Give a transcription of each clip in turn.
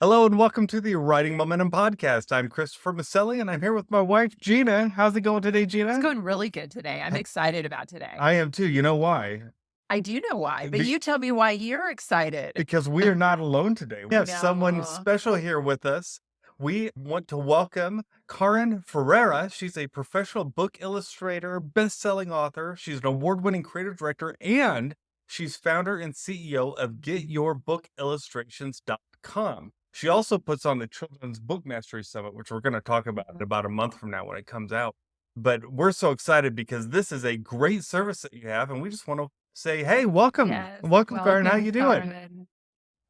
Hello and welcome to the Writing Momentum Podcast. I'm Christopher Maselli and I'm here with my wife, Gina. How's it going today, It's Gina? going really good today. I'm excited about today. I am too. You know why? I do know why, but Be- you tell me why you're excited. because we are not alone today. We have someone No. special here with us. We want to welcome Karen Ferreria. She's a professional book illustrator, best-selling author. She's an award-winning creative director, and she's founder and CEO of GetYourBookIllustrations.com. She also puts on the Children's Book Mastery Summit, which we're going to talk about in about a month from now when it comes out. But we're so excited because this is a great service that you have, and we just want to say, hey, welcome. Yes. Welcome, Karen. How Welcome, you doing? Karen.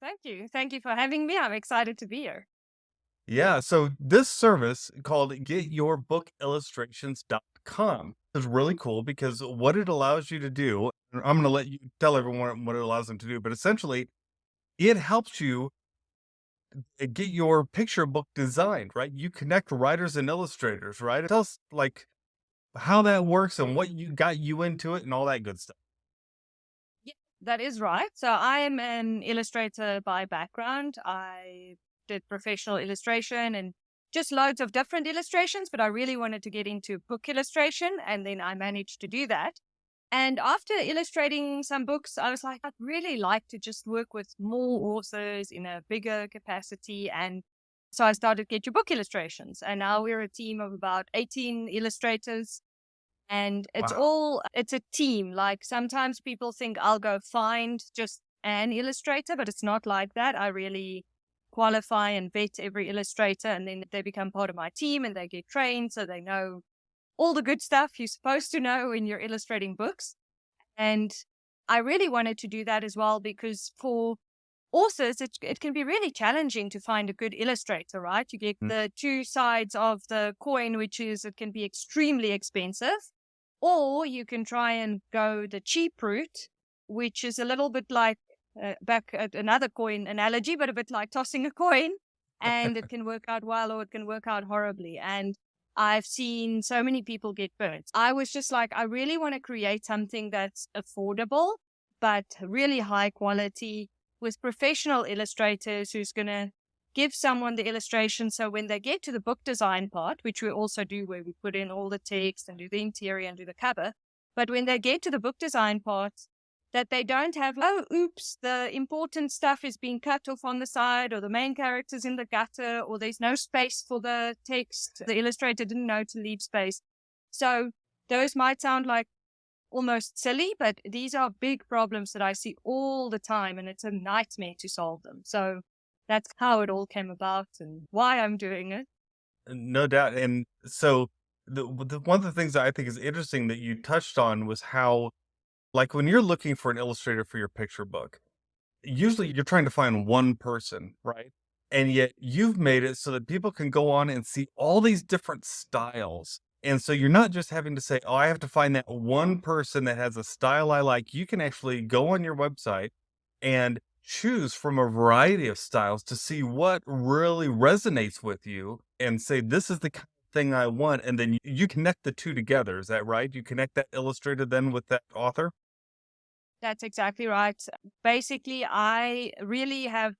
Thank you. Thank you for having me. I'm excited to be here. Yeah, so this service called GetYourBookIllustrations.com is really cool because what it allows you to do, and I'm going to let you tell everyone what it allows them to do, but essentially it helps you get your picture book designed, right? You connect writers and illustrators, right? Tell us like how that works and what you got you into it and all that good stuff. Yeah, that is right. So I am an illustrator by background. I did professional illustration and just loads of different illustrations, but I really wanted to get into book illustration, and then I managed to do that. And after illustrating some books, I was like, I'd really like to just work with more authors in a bigger capacity. And so I started Get Your Book Illustrations. And now we're a team of about 18 illustrators. And Wow. it's a team. Like sometimes people think I'll go find just an illustrator, but it's not like that. I really qualify and vet every illustrator, and then they become part of my team and they get trained so they know all the good stuff you're supposed to know when you're illustrating books. And I really wanted to do that as well because for authors, it can be really challenging to find a good illustrator, right? You get Mm. the two sides of the coin, which is it can be extremely expensive, or you can try and go the cheap route, which is a little bit like back at another coin analogy, but a bit like tossing a coin, and it can work out well or it can work out horribly. And I've seen so many people get burnt. I was just like, I really want to create something that's affordable, but really high quality with professional illustrators who's going to give someone the illustration. So when they get to the book design part, which we also do where we put in all the text and do the interior and do the cover, but when they get to the book design part, that they don't have, oh, oops, the important stuff is being cut off on the side, or the main character's in the gutter, or there's no space for the text. The illustrator didn't know to leave space. So those might sound like almost silly, but these are big problems that I see all the time, and it's a nightmare to solve them. So that's how it all came about and why I'm doing it. No doubt. And so one of the things that I think is interesting that you touched on was how, like, when you're looking for an illustrator for your picture book, usually you're trying to find one person, right? And yet you've made it so that people can go on and see all these different styles. And so you're not just having to say, oh, I have to find that one person that has a style I like. You can actually go on your website and choose from a variety of styles to see what really resonates with you and say, this is the kind of thing I want. And then you connect the two together. Is that right? You connect that illustrator then with that author? That's exactly right. Basically, I really have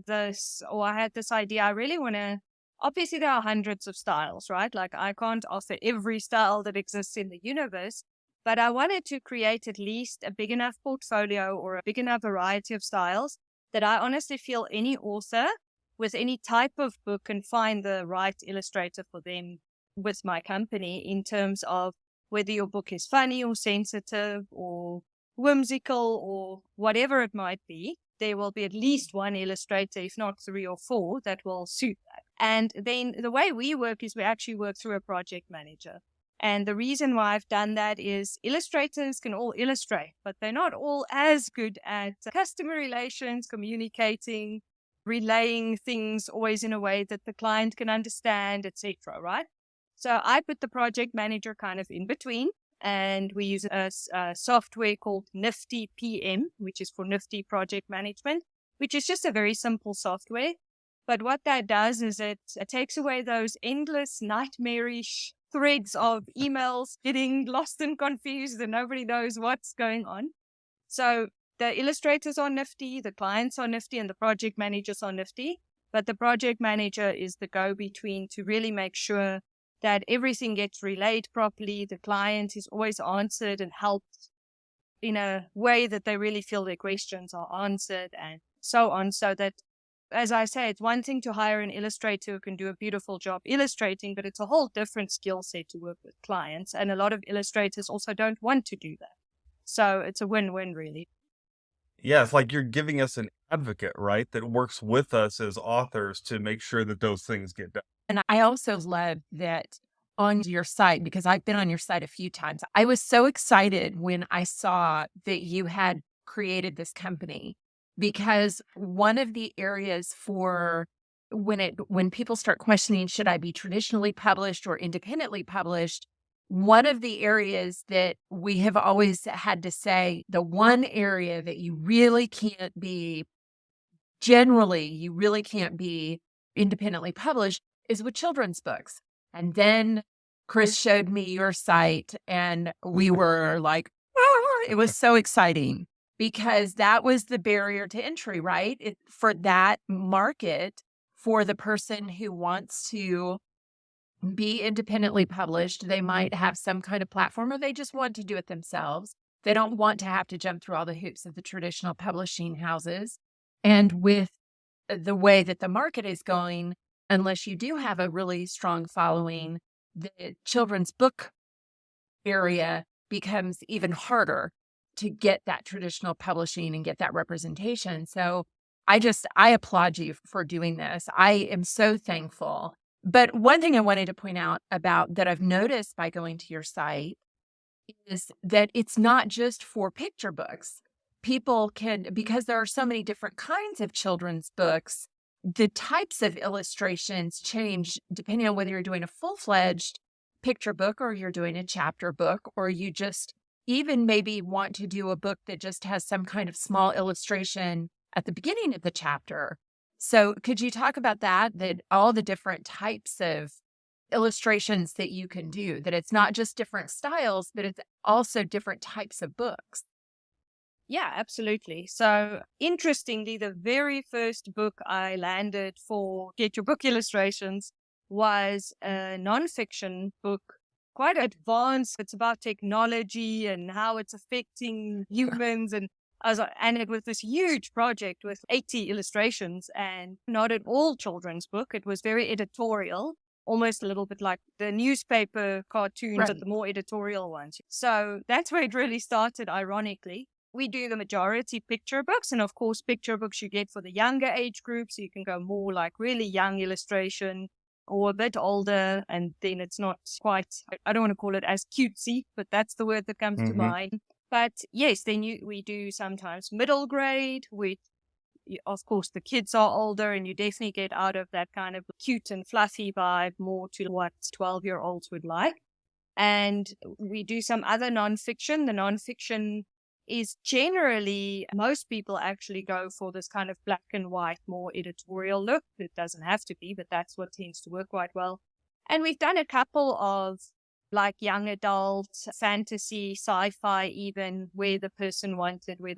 this, or I had this idea. I really want to, obviously, there are hundreds of styles, right? Like, I can't offer every style that exists in the universe, but I wanted to create at least a big enough portfolio or a big enough variety of styles that I honestly feel any author with any type of book can find the right illustrator for them with my company in terms of whether your book is funny or sensitive or whimsical or whatever it might be, there will be at least one illustrator, if not 3 or 4, that will suit that. And then the way we work is we actually work through a project manager. And the reason why I've done that is illustrators can all illustrate, but they're not all as good at customer relations, communicating, relaying things always in a way that the client can understand, etc. Right? So I put the project manager kind of in between, and we use a software called Nifty PM, which is for Nifty Project Management, which is just a very simple software. But what that does is it takes away those endless nightmarish threads of emails getting lost and confused and nobody knows what's going on. So the illustrators are Nifty, the clients are Nifty, and the project managers are Nifty. But the project manager is the go-between to really make sure that everything gets relayed properly. The client is always answered and helped in a way that they really feel their questions are answered and so on. So that, as I say, it's one thing to hire an illustrator who can do a beautiful job illustrating, but it's a whole different skill set to work with clients. And a lot of illustrators also don't want to do that. So it's a win-win, really. Yeah, it's like you're giving us an advocate, right? That works with us as authors to make sure that those things get done. And I also love that on your site, because I've been on your site a few times. I was so excited when I saw that you had created this company, because one of the areas for when people start questioning, should I be traditionally published or independently published? One of the areas that we have always had to say, the one area that you really can't be, generally, you really can't be independently published is with children's books. And then Chris showed me your site and we were like, "Ah," it was so exciting because that was the barrier to entry, right? For that market, for the person who wants to be independently published, they might have some kind of platform or they just want to do it themselves. They don't want to have to jump through all the hoops of the traditional publishing houses. And with the way that the market is going, unless you do have a really strong following, the children's book area becomes even harder to get that traditional publishing and get that representation. So I applaud you for doing this. I am so thankful. But one thing I wanted to point out about that I've noticed by going to your site is that it's not just for picture books. People can, because there are so many different kinds of children's books, the types of illustrations change depending on whether you're doing a full-fledged picture book or you're doing a chapter book, or you just even maybe want to do a book that just has some kind of small illustration at the beginning of the chapter. So could you talk about that all the different types of illustrations that you can do, that it's not just different styles, but it's also different types of books? Yeah, absolutely. So interestingly, the very first book I landed for Get Your Book Illustrations was a nonfiction book, quite advanced. It's about technology and how it's affecting humans. And it was this huge project with 80 illustrations, and not at all children's book. It was very editorial, almost a little bit like the newspaper cartoons, Right. but the more editorial ones. So that's where it really started, ironically. We do the majority picture books, and of course, picture books you get for the younger age group, so you can go more like really young illustration or a bit older, and then it's not quite, I don't want to call it as cutesy, but that's the word that comes to mind. But yes, then we do sometimes middle grade. Of course, the kids are older, and you definitely get out of that kind of cute and fluffy vibe more to what 12-year-olds would like. And we do some other nonfiction. The nonfiction is generally, most people actually go for this kind of black and white, more editorial look. It doesn't have to be, but that's what tends to work quite well. And we've done a couple of like young adult, fantasy, sci-fi even, where the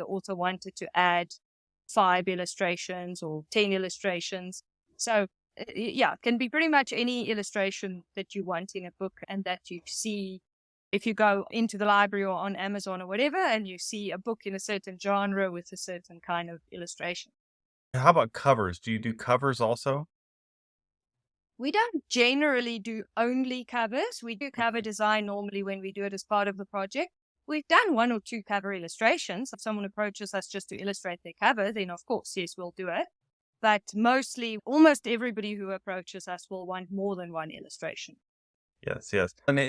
author wanted to add 5 illustrations or 10 illustrations. So yeah, it can be pretty much any illustration that you want in a book and that you see if you go into the library or on Amazon or whatever, and you see a book in a certain genre with a certain kind of illustration. How about covers? Do you do covers also? We don't generally do only covers. We do cover design normally when we do it as part of the project. We've done 1 or 2 cover illustrations. If someone approaches us just to illustrate their cover, then of course, yes, we'll do it. But mostly, almost everybody who approaches us will want more than 1 illustration. Yes, yes. And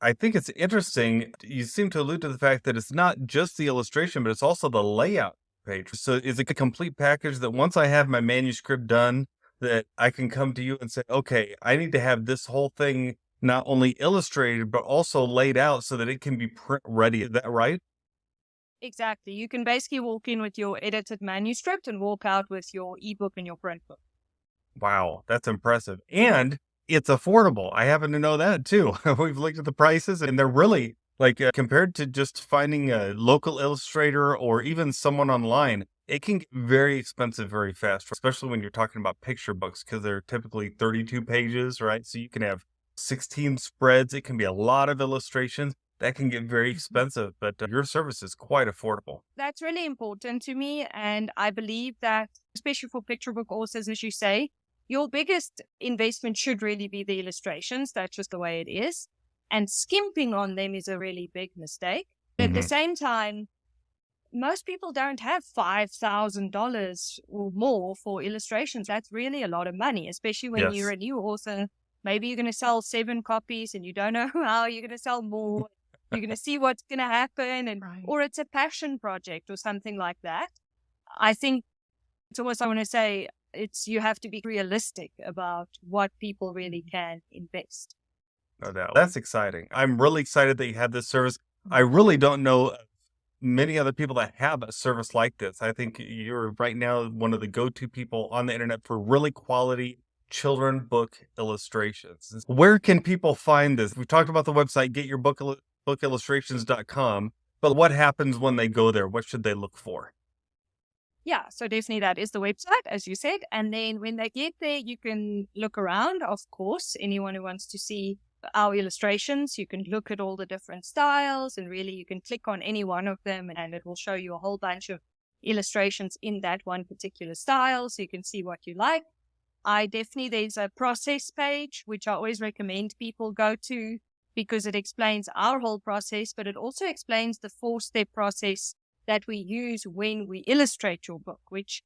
I think it's interesting. You seem to allude to the fact that it's not just the illustration, but it's also the layout page. So is it a complete package that once I have my manuscript done, that I can come to you and say, okay, I need to have this whole thing not only illustrated, but also laid out so that it can be print ready. Is that right? Exactly. You can basically walk in with your edited manuscript and walk out with your ebook and your print book. Wow, that's impressive. And it's affordable. I happen to know that too. We've looked at the prices and they're really Like, compared to just finding a local illustrator or even someone online, it can get very expensive very fast, especially when you're talking about picture books because they're typically 32 pages, right? So you can have 16 spreads. It can be a lot of illustrations. That can get very expensive, but your service is quite affordable. That's really important to me. And I believe that, especially for picture book authors, as you say, your biggest investment should really be the illustrations. That's just the way it is. And skimping on them is a really big mistake. At the Mhm. same time, most people don't have $5,000 or more for illustrations. That's really a lot of money, especially when you're Yes. a new author. Maybe you're going to sell 7 copies and you don't know how you're going to sell more. You're going to see what's going to happen, and Right. or it's a passion project or something like that. I think it's almost, I want to say, it's you have to be realistic about what people really can invest. No doubt. That's exciting. I'm really excited that you have this service. I really don't know many other people that have a service like this. I think you're right now one of the go-to people on the internet for really quality children book illustrations. Where can people find this? We've talked about the website, getyourbookillustrations.com, but what happens when they go there? What should they look for? Yeah, so definitely that is the website, as you said. And then when they get there, you can look around, of course. Anyone who wants to see our illustrations, you can look at all the different styles, and really you can click on any one of them and it will show you a whole bunch of illustrations in that one particular style, so you can see what you like. There's a process page, which I always recommend people go to because it explains our whole process, but it also explains the 4-step process that we use when we illustrate your book, which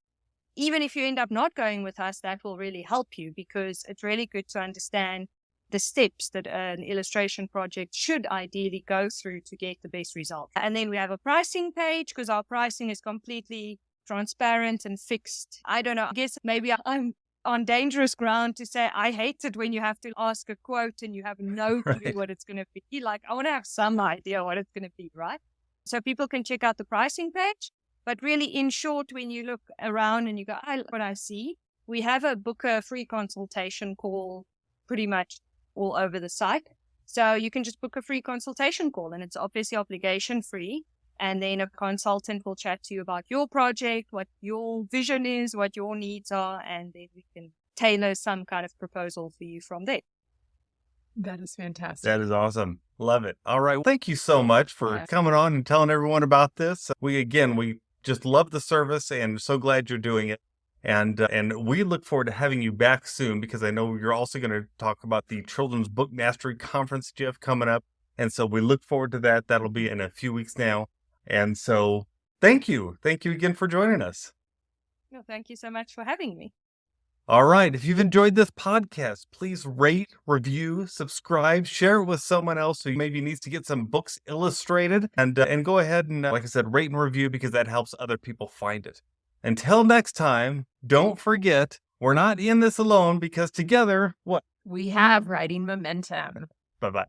even if you end up not going with us, that will really help you because it's really good to understand the steps that an illustration project should ideally go through to get the best result. And then we have a pricing page because our pricing is completely transparent and fixed. I don't know, I guess maybe I'm on dangerous ground to say I hate it when you have to ask a quote and you have no clue Right. what it's going to be. Like, I want to have some idea what it's going to be, right? So people can check out the pricing page. But really, in short, when you look around and you go, I like what I see, we have a book a free consultation call pretty much all over the site. So you can just book a free consultation call, and it's obviously obligation free. And then a consultant will chat to you about your project, what your vision is, what your needs are, and then we can tailor some kind of proposal for you from there. That is fantastic. That is awesome. Love it. All right. Thank you so much for Yes. coming on and telling everyone about this. We just love the service and so glad you're doing it. And we look forward to having you back soon because I know you're also going to talk about the Children's Book Mastery Conference, Jeff, coming up. And so we look forward to that. That'll be in a few weeks now. And so thank you. Thank you again for joining us. Well, thank you so much for having me. All right. If you've enjoyed this podcast, please rate, review, subscribe, share it with someone else who maybe needs to get some books illustrated, and go ahead and, like I said, rate and review because that helps other people find it. Until next time, don't forget, we're not in this alone because together, what? We have writing momentum. Bye-bye.